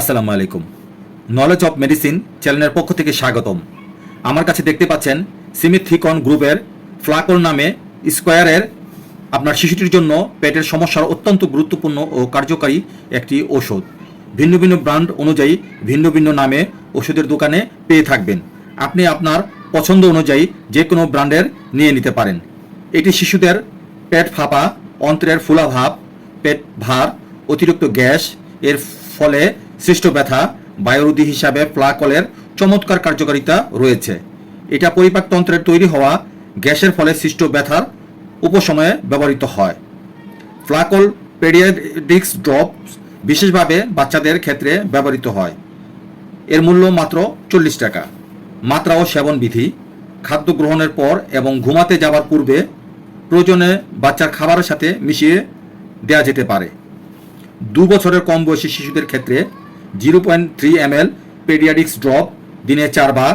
আসসালামু আলাইকুম। Knowledge of medicine চ্যানেলের পক্ষ থেকে স্বাগতম। আমার কাছে দেখতে পাচ্ছেন সিমিথিকন গ্রুপের ফ্লাকল নামে স্কোয়ারের আপনার শিশুটির জন্য পেটের সমস্যার অত্যন্ত গুরুত্বপূর্ণ ও কার্যকারী একটি ওষুধ। ভিন্ন ভিন্ন ব্র্যান্ড অনুযায়ী ভিন্ন ভিন্ন নামে ওষুধের দোকানে পেয়ে থাকবেন। আপনি আপনার পছন্দ অনুযায়ী যে কোনো ব্র্যান্ডের নিয়ে নিতে পারেন। এটি শিশুদের পেট ফাঁপা, অন্ত্রের ফুলাভাব, পেট ভার, অতিরিক্ত গ্যাস এর ফলে সৃষ্ট ব্যথা, বায়ুরোধী হিসাবে ফ্লাকলের চমৎকার কার্যকারিতা রয়েছে। এটা পরিপাকতন্ত্রের তৈরি হওয়া গ্যাসের ফলে সৃষ্ট ব্যথার উপশময়ে ব্যবহৃত হয়। ফ্লাকল পেডিয়াট্রিক্স ড্রপস বিশেষভাবে বাচ্চাদের ক্ষেত্রে ব্যবহৃত হয়। এর মূল্য মাত্র 40 টাকা। মাত্রা ও সেবন বিধি: খাদ্য গ্রহণের পর এবং ঘুমাতে যাওয়ার পূর্বে প্রয়োজনে বাচ্চার খাবারের সাথে মিশিয়ে দেওয়া যেতে পারে। 2 বছরের কম বয়সী শিশুদের ক্ষেত্রে 0.3 ml পেডিয়াট্রিক্স ড্রপ দিনে 4 বার।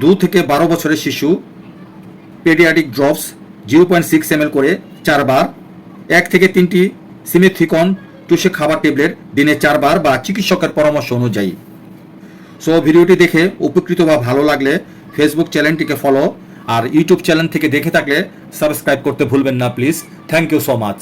2 থেকে 12 বছরের শিশু পেডিয়াট্রিক ড্রপস 0.6 ml করে 4 বার। 1 থেকে 3টি সিমিথিকন টুসে খাবার ট্যাবলেট দিনে 4 বার বা চিকিৎসকের পরামর্শ অনুযায়ী। সো ভিডিওটি দেখে উপকৃত বা ভালো লাগলে ফেসবুক চ্যানেলটিকে ফলো আর ইউটিউব চ্যানেল থেকে দেখে থাকলে সাবস্ক্রাইব করতে ভুলবেন না please. Thank you so much.